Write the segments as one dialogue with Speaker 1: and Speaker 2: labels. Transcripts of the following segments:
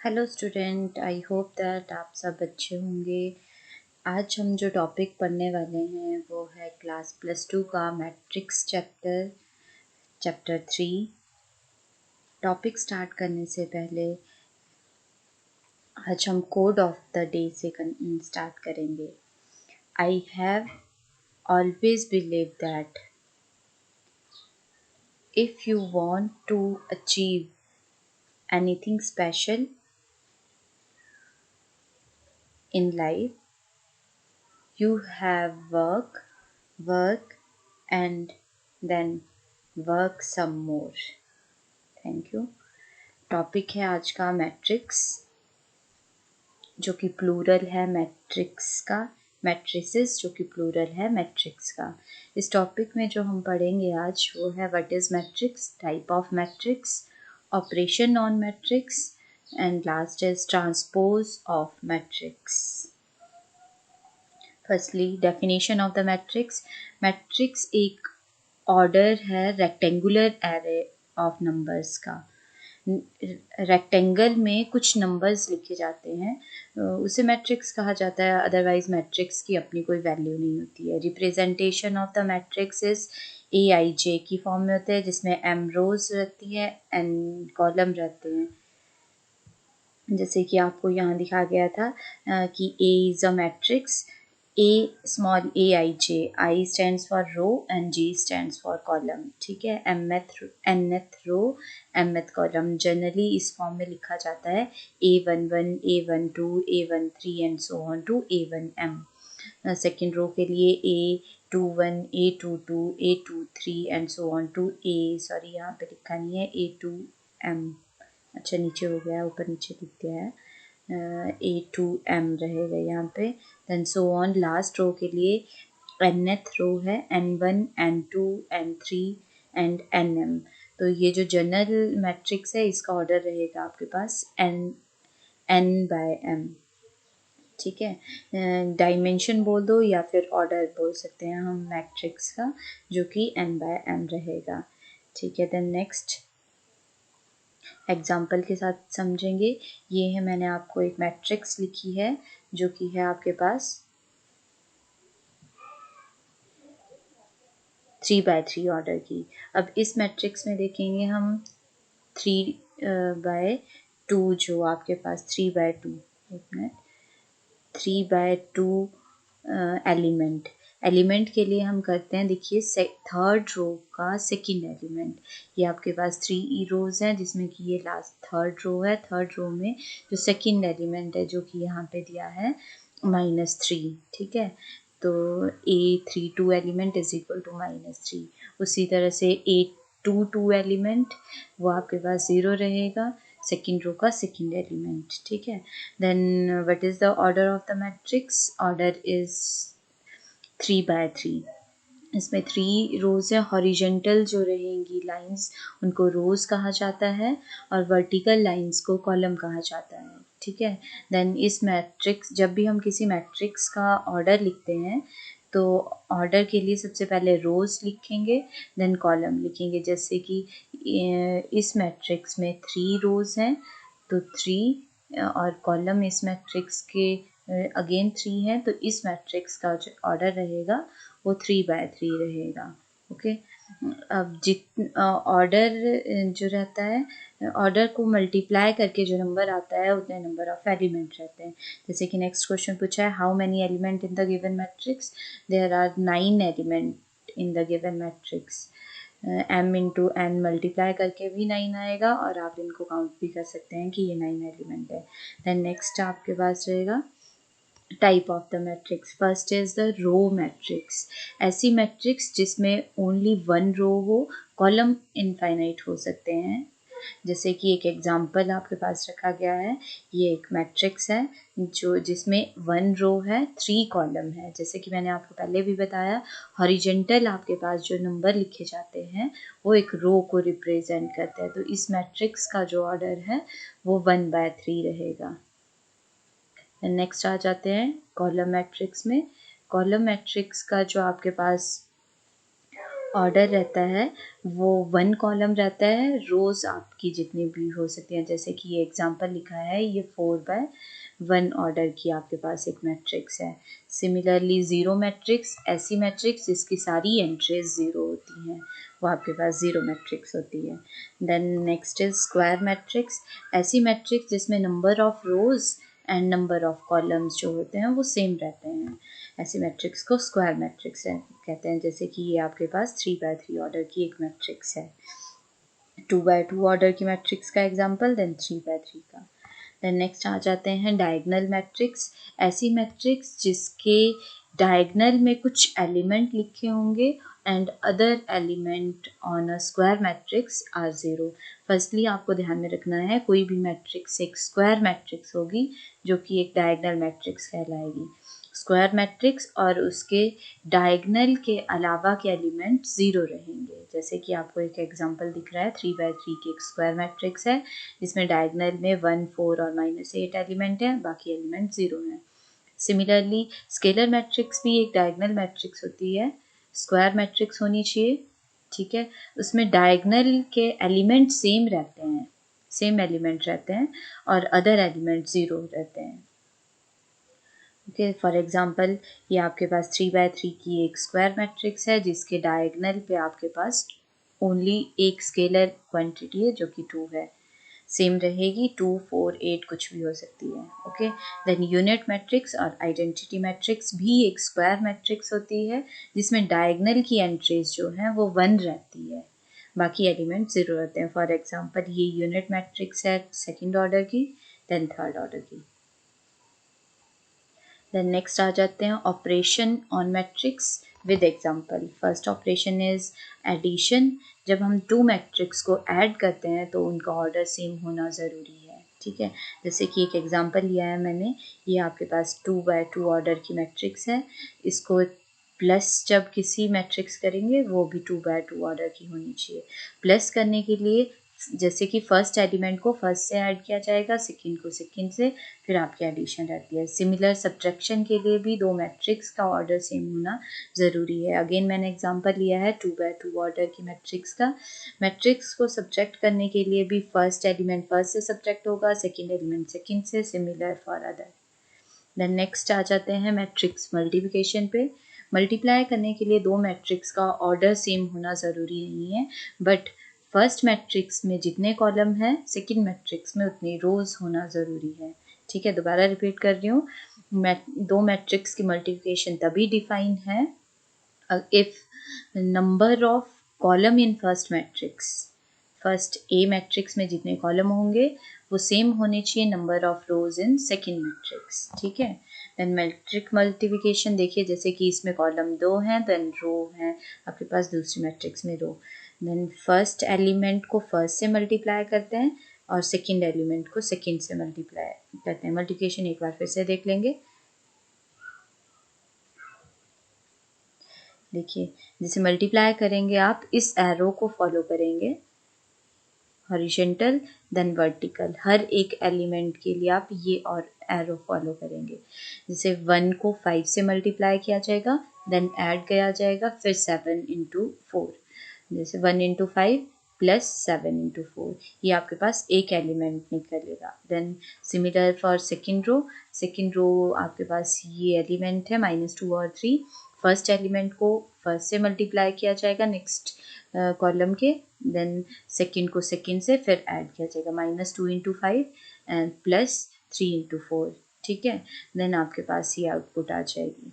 Speaker 1: Hello student, I hope that आप सब अच्छे होंगे। आज हम जो टॉपिक पढ़ने वाले हैं वो है क्लास +2 का मैट्रिक्स चैप्टर 3। टॉपिक स्टार्ट करने से पहले आज हम कोड ऑफ द डे से स्टार्ट करेंगे। I have always believe that if you want to achieve anything special in life, you have work, and then work some more. Thank you. Topic है आज का मैट्रिक्स, जो कि plural है matrix का, matrices जो कि प्लूरल है मैट्रिक्स का। इस टॉपिक में जो हम पढ़ेंगे आज वो है what is matrix, type of matrix, operation on matrix, and last is transpose of matrix. Firstly definition of the matrix. Matrix एक ऑर्डर है रेक्टेंगुलर एरे ऑफ नंबर्स का। रेक्टेंगल में कुछ नंबर्स लिखे जाते हैं, उसे मैट्रिक्स कहा जाता है। अदरवाइज मैट्रिक्स की अपनी कोई वैल्यू नहीं होती है। Representation of the matrix is AIJ की फॉर्म में होते हैं, जिसमें M रोज रहती है, N कॉलम रहते हैं। जैसे कि आपको यहाँ दिखा गया था कि A is a matrix, small aij, I stands for row and J stands for column। ठीक है, nth row mth column generally इस फॉर्म में लिखा जाता है A11, A12, A13 and so on to A1m। Second row के लिए A21, A22, A23 and so on to sorry यहाँ पे लिखा नहीं है, A2m। अच्छा नीचे हो गया, ऊपर नीचे लिख दिया है, A2m रहेगा यहाँ पे। Then so on last row के लिए nth रो है N1, N2, N3 and Nm। तो ये जो जनरल मैट्रिक्स है इसका ऑर्डर रहेगा आपके पास N/M। ठीक है, डायमेंशन बोल दो या फिर ऑर्डर बोल सकते हैं हम मैट्रिक्स का, जो कि N/M रहेगा। ठीक है, देन नेक्स्ट एग्जाम्पल के साथ समझेंगे। ये है, मैंने आपको एक मैट्रिक्स लिखी है जो कि है आपके पास 3/3 ऑर्डर की। अब इस मैट्रिक्स में देखेंगे हम 3/2, जो आपके पास 3/2, एक मिनट, 3/2 एलिमेंट के लिए हम करते हैं, देखिए थर्ड रो का सेकंड एलिमेंट। ये आपके पास 3 रोज हैं, जिसमें कि ये लास्ट थर्ड रो है। थर्ड रो में जो सेकंड एलिमेंट है, जो कि यहाँ पे दिया है -3। ठीक है, तो A32 element is equal to -3। उसी तरह से A22 एलिमेंट, वो आपके पास 0 रहेगा, सेकेंड रो का सेकेंड एलिमेंट। ठीक है, then what is the order of the matrix, order is 3/3। इसमें 3 रोज है, हॉरिजेंटल जो रहेंगी लाइंस उनको रोज कहा जाता है, और वर्टिकल लाइंस को कॉलम कहा जाता है। ठीक है, देन इस मैट्रिक्स, जब भी हम किसी मैट्रिक्स का ऑर्डर लिखते हैं तो ऑर्डर के लिए सबसे पहले रोज लिखेंगे, देन कॉलम लिखेंगे। जैसे कि इस मैट्रिक्स में 3 रोज हैं, तो 3, और कॉलम इस मैट्रिक्स के अगेन 3 है, तो इस मैट्रिक्स का जो ऑर्डर रहेगा वो 3/3 रहेगा। ओके, अब ऑर्डर जो रहता है, ऑर्डर को मल्टीप्लाई करके जो नंबर आता है उतने नंबर ऑफ एलिमेंट रहते हैं। जैसे कि नेक्स्ट क्वेश्चन पूछा है, how many element in the given matrix, there are 9 element in the given matrix. m into n multiply करके भी 9 आएगा, और आप इनको काउंट भी कर सकते हैं कि ये 9 एलिमेंट है। देन नेक्स्ट आपके पास रहेगा type of the matrix. First is the row matrix. ऐसी मैट्रिक्स जिसमें ओनली 1 रो हो, कॉलम इनफाइनाइट हो सकते हैं। जैसे कि एक एग्जांपल आपके पास रखा गया है, ये एक मैट्रिक्स है जो जिसमें 1 रो है, 3 कॉलम है। जैसे कि मैंने आपको पहले भी बताया, हॉरिजेंटल आपके पास जो नंबर लिखे जाते हैं वो एक रो को रिप्रेजेंट करते हैं। तो इस मैट्रिक्स का जो ऑर्डर है वो 1/3 रहेगा। नेक्स्ट आ जाते हैं कॉलम मैट्रिक्स में। कॉलम मैट्रिक्स का जो आपके पास ऑर्डर रहता है वो 1 कॉलम रहता है, रोज़ आपकी जितनी भी हो सकती हैं, जैसे कि ये एग्जांपल लिखा है, ये 4/1 ऑर्डर की आपके पास एक मैट्रिक्स है। सिमिलरली ज़ीरो मैट्रिक्स, ऐसी मैट्रिक्स जिसकी सारी एंट्रीज ज़ीरो होती हैं, वो आपके पास ज़ीरो मैट्रिक्स होती है। Then next is square matrix, ऐसी मैट्रिक्स जिसमें number of rows and number of columns जो होते हैं वो सेम रहते हैं, ऐसी मैट्रिक्स को स्क्वायर मैट्रिक्स कहते हैं। जैसे कि ये आपके पास 3/3 ऑर्डर की एक मैट्रिक्स है, 2/2 ऑर्डर की मैट्रिक्स का एग्जांपल, देन 3/3 का। देन नेक्स्ट आ जाते हैं डायगनल मैट्रिक्स, ऐसी मैट्रिक्स जिसके डायगनल में कुछ एलिमेंट लिखे होंगे and other element on a square matrix are zero. Firstly आपको ध्यान में रखना है कोई भी मैट्रिक्स एक स्क्वायर मैट्रिक्स होगी जो कि एक डायगनल मैट्रिक्स कहलाएगी। स्क्वायर मैट्रिक्स और उसके डायगनल के अलावा के एलिमेंट ज़ीरो रहेंगे। जैसे कि आपको एक एग्जांपल दिख रहा है, 3/3 की एक स्क्वायर मैट्रिक्स है जिसमें डायगनल में 1, 4 और -8 एलिमेंट है, बाकी एलिमेंट ज़ीरो हैं। सिमिलरली स्केलर मैट्रिक्स भी एक डायगनल मैट्रिक्स होती है, स्क्वायर मैट्रिक्स होनी चाहिए, ठीक है। उसमें डायगनल के एलिमेंट सेम रहते हैं, सेम एलिमेंट रहते हैं और अदर एलिमेंट ज़ीरो रहते हैं। ओके, फॉर एग्जांपल ये आपके पास 3/3 की एक स्क्वायर मैट्रिक्स है जिसके डायगनल पे आपके पास ओनली एक स्केलर क्वांटिटी है जो कि 2 है, सेम रहेगी, 2, 4, 8 कुछ भी हो सकती है। ओके, देन यूनिट मैट्रिक्स और आइडेंटिटी मैट्रिक्स भी एक स्क्वायर मैट्रिक्स होती है जिसमें डायगनल की एंट्रीज जो हैं वो 1 रहती है, बाकी एलिमेंट 0 रहते हैं। फॉर एग्जांपल ये यूनिट मैट्रिक्स है सेकेंड ऑर्डर की, देन थर्ड ऑर्डर की। देन नेक्स्ट आ जाते हैं operation on matrix with example. First operation is addition, जब हम 2 मैट्रिक्स को ऐड करते हैं तो उनका ऑर्डर सेम होना ज़रूरी है, ठीक है। जैसे कि एक एग्जांपल लिया है मैंने, ये आपके पास 2/2 ऑर्डर की मैट्रिक्स है, इसको प्लस जब किसी मैट्रिक्स करेंगे वो भी 2/2 ऑर्डर की होनी चाहिए। प्लस करने के लिए जैसे कि फर्स्ट एलिमेंट को फर्स्ट से ऐड किया जाएगा, सेकंड को सेकंड से, फिर आपकी एडिशन रहती है। सिमिलर सब्ट्रैक्शन के लिए भी 2 मैट्रिक्स का ऑर्डर सेम होना ज़रूरी है। अगेन मैंने एग्जांपल लिया है 2/2 ऑर्डर की मैट्रिक्स का, मैट्रिक्स को सब्ट्रैक्ट करने के लिए भी फर्स्ट एलिमेंट फर्स्ट से सब्ट्रैक्ट होगा, सेकंड एलिमेंट सेकंड से, similar for other. Then next आ जाते हैं मैट्रिक्स मल्टीप्लिकेशन पे। मल्टीप्लाई करने के लिए 2 मैट्रिक्स का ऑर्डर सेम होना ज़रूरी नहीं है, बट फर्स्ट मैट्रिक्स में जितने कॉलम हैं सेकंड मैट्रिक्स में उतनी रोज़ होना ज़रूरी है, ठीक है। दोबारा रिपीट कर रही हूँ, 2 मैट्रिक्स की मल्टीप्लिकेशन तभी डिफाइन है if number of column in first matrix, first A matrix में जितने कॉलम होंगे वो सेम होने चाहिए number of rose in second matrix, ठीक है। देन मैट्रिक मल्टीप्लिकेशन देखिए, जैसे कि इसमें कॉलम 2 हैं, देन रो है आपके पास दूसरी मैट्रिक्स में रो, देन फर्स्ट एलिमेंट को फर्स्ट से मल्टीप्लाई करते हैं और सेकंड एलिमेंट को सेकंड से मल्टीप्लाई करते हैं। मल्टीप्लिकेशन एक बार फिर से देख लेंगे, देखिए जैसे मल्टीप्लाई करेंगे आप इस एरो को फॉलो करेंगे, हॉरिजॉन्टल देन वर्टिकल, हर एक एलिमेंट के लिए आप ये और एरो फॉलो करेंगे। जैसे 1 को 5 से मल्टीप्लाई किया जाएगा, देन ऐड किया जाएगा, फिर 7 इंटू 4, जैसे 1 इंटू 5 प्लस 7 इंटू 4, ये आपके पास एक एलिमेंट निकलेगा। Then similar for second row आपके पास ये एलिमेंट है -2 और 3, फर्स्ट एलिमेंट को फर्स्ट से मल्टीप्लाई किया जाएगा नेक्स्ट कॉलम के, देन सेकंड को सेकंड से फिर ऐड किया जाएगा, -2 इंटू 5 एंड प्लस 3 इंटू 4, ठीक है। देन आपके पास ये आउटपुट आ जाएगी।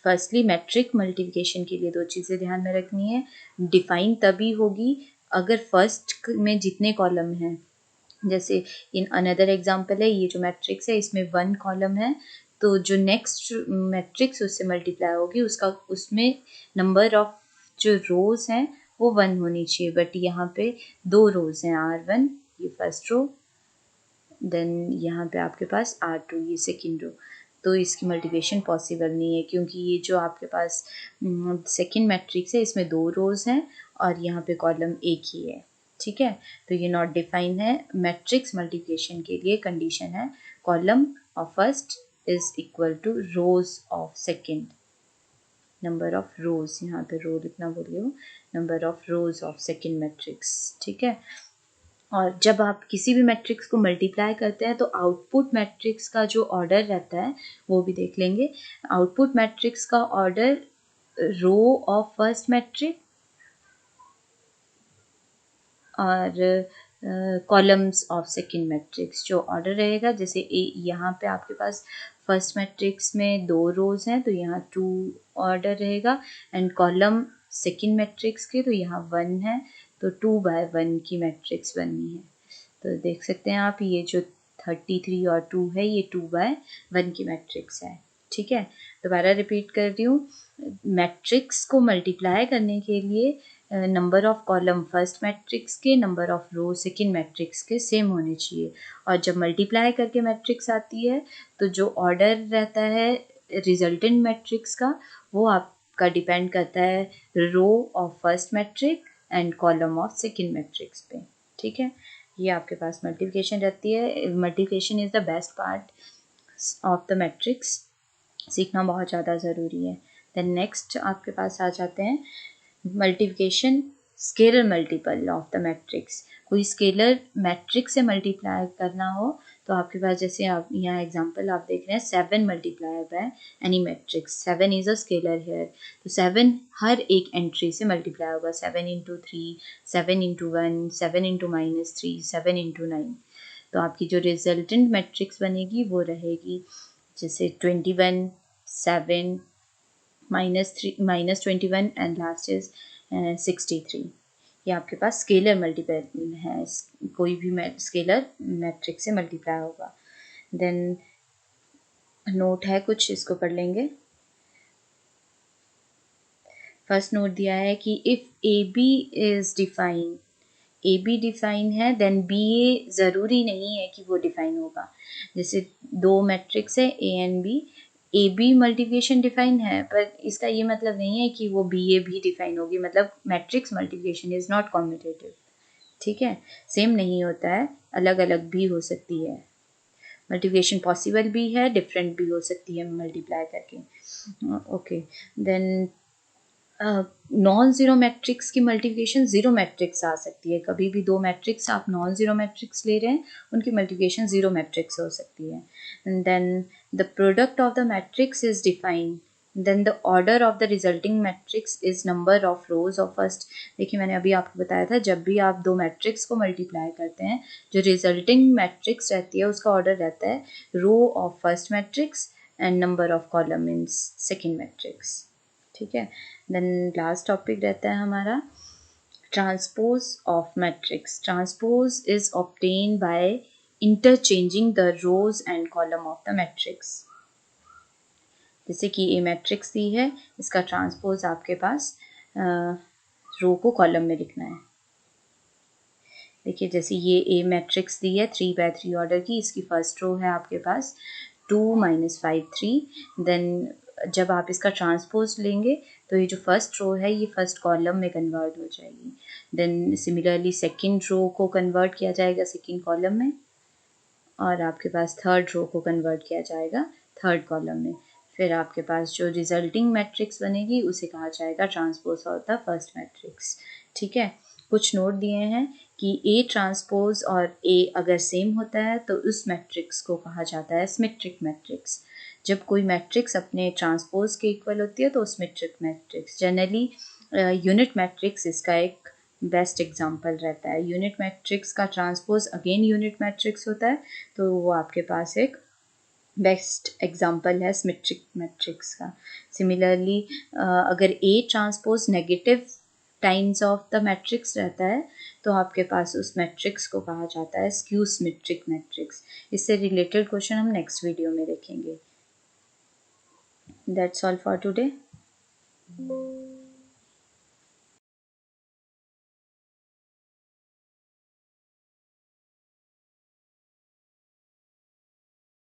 Speaker 1: फर्स्टली मैट्रिक मल्टीप्लिकेशन के लिए 2 चीज़ें ध्यान में रखनी है, डिफाइन तभी होगी अगर फर्स्ट में जितने कॉलम हैं, जैसे इन अनदर एग्जांपल है, ये जो मैट्रिक्स है इसमें 1 कॉलम है, तो जो नेक्स्ट मैट्रिक्स उससे मल्टीप्लाई होगी उसका उसमें नंबर ऑफ जो रोज हैं वो 1 होनी चाहिए, बट यहाँ पे 2 रोज हैं, R1 ये फर्स्ट रो, देन यहाँ पे आपके पास R2 ये सेकेंड रो, तो इसकी मल्टीप्लिकेशन पॉसिबल नहीं है क्योंकि ये जो आपके पास सेकेंड मैट्रिक्स है इसमें 2 रोज हैं और यहाँ पे कॉलम एक ही है, ठीक है। तो ये नॉट डिफाइन है। मैट्रिक्स मल्टीप्लिकेशन के लिए कंडीशन है column of first is equal to rows of second. Number of rows, यहाँ पे रो लिखना भूल गए हो, number of rows of second matrix. ठीक है, और जब आप किसी भी मैट्रिक्स को मल्टीप्लाई करते हैं तो आउटपुट मैट्रिक्स का जो ऑर्डर रहता है वो भी देख लेंगे। आउटपुट मैट्रिक्स का order row of first matrix और कॉलम्स ऑफ सेकेंड मैट्रिक्स जो ऑर्डर रहेगा। जैसे यहाँ पे आपके पास फर्स्ट मैट्रिक्स में 2 रोज हैं तो यहाँ 2 ऑर्डर रहेगा, एंड कॉलम सेकेंड मैट्रिक्स के तो यहाँ 1 है, तो 2 बाय 1 की मैट्रिक्स बननी है। तो देख सकते हैं आप, ये जो 33 और 2 है ये 2 बाय 1 की मैट्रिक्स है। ठीक है, दोबारा रिपीट कर रही हूँ, मैट्रिक्स को मल्टीप्लाई करने के लिए number of column first matrix के, number of row second matrix के सेम होने चाहिए, और जब मल्टीप्लाई करके मैट्रिक्स आती है तो जो ऑर्डर रहता है रिजल्टेंट मैट्रिक्स का वो आपका डिपेंड करता है row of first matrix and column of second matrix पे। ठीक है, ये आपके पास मल्टीप्लिकेशन रहती है। Multiplication is the best part of the matrix, सीखना बहुत ज़्यादा ज़रूरी है। देन नेक्स्ट आपके पास आ जाते हैं multiplication scalar multiple of the matrix. कोई स्केलर मैट्रिक्स से मल्टीप्लाई करना हो तो आपके पास, जैसे आप यहाँ एग्जांपल आप देख रहे हैं 7 multiply by any matrix, 7 is a scalar here, तो 7 हर एक एंट्री से मल्टीप्लाई होगा, 7 इंटू 3, 7 इंटू 1, 7 इंटू -3, 7 इंटू 9। तो आपकी जो रिजल्टेंट मैट्रिक्स बनेगी वो रहेगी जैसे 21, 7, -21 एंड लास्ट इज 63। ये आपके पास स्केलर मल्टीपल है, कोई भी स्केलर मैट्रिक्स से मल्टीप्लाई होगा। देन नोट है कुछ, इसको पढ़ लेंगे। फर्स्ट नोट दिया है कि if A B is define, A B define है देन बी ए ज़रूरी नहीं है कि वो डिफाइन होगा। जैसे 2 मैट्रिक्स है A and B, A B multiplication define है पर इसका ये मतलब नहीं है कि वो बी ए भी डिफाइन होगी, मतलब matrix multiplication is not commutative. ठीक है, सेम नहीं होता है, अलग अलग भी हो सकती है, मल्टीप्लिकेशन पॉसिबल भी है, डिफरेंट भी हो सकती है मल्टीप्लाई करके। Okay, then non zero matrix की मल्टीप्लिकेशन ज़ीरो मैट्रिक्स आ सकती है। कभी भी 2 मैट्रिक्स आप नॉन ज़ीरो मैट्रिक्स ले रहे हैं, उनकी मल्टीप्लिकेशन ज़ीरो मैट्रिक्स हो सकती है। And then the product of the matrix is defined, then the order of the resulting matrix is number of rows of first. देखिए मैंने अभी आपको बताया था, जब भी आप 2 मैट्रिक्स को मल्टीप्लाई करते हैं, जो रिजल्टिंग मैट्रिक्स रहती है उसका ऑर्डर रहता है row of first matrix and number of column in second matrix. ठीक है, देन लास्ट टॉपिक रहता है हमारा transpose of matrix. Transpose is obtain by interchanging the rows and column of the matrix. जैसे कि ए मैट्रिक्स दी है, इसका ट्रांसपोज आपके पास रो को कॉलम में लिखना है। देखिए जैसे ये ए मैट्रिक्स दी है 3 बाय 3 ऑर्डर की, इसकी फर्स्ट रो है आपके पास 2 - 5 3। देन जब आप इसका ट्रांसपोज लेंगे तो ये जो फर्स्ट रो है ये फर्स्ट कॉलम में कन्वर्ट हो जाएगी। देन सिमिलरली सेकंड रो को कन्वर्ट किया जाएगा सेकंड कॉलम में, और आपके पास थर्ड रो को कन्वर्ट किया जाएगा थर्ड कॉलम में। फिर आपके पास जो रिजल्टिंग मैट्रिक्स बनेगी उसे कहा जाएगा transpose of the first matrix. ठीक है, कुछ नोट दिए हैं कि ए ट्रांसपोज और ए अगर सेम होता है तो उस मैट्रिक्स को कहा जाता है सिमेट्रिक मैट्रिक्स। जब कोई मैट्रिक्स अपने ट्रांसपोज के इक्वल होती है तो symmetric matrix, generally unit matrix इसका एक बेस्ट एग्जांपल रहता है। यूनिट मैट्रिक्स का ट्रांसपोज अगेन यूनिट मैट्रिक्स होता है, तो वो आपके पास एक बेस्ट एग्जांपल है सिमेट्रिक मैट्रिक्स का। सिमिलरली अगर A transpose negative times of the matrix रहता है तो आपके पास उस मैट्रिक्स को कहा जाता है स्क्यू सिमेट्रिक मैट्रिक्स। इससे रिलेटेड क्वेश्चन हम नेक्स्ट वीडियो में देखेंगे। That's all for today.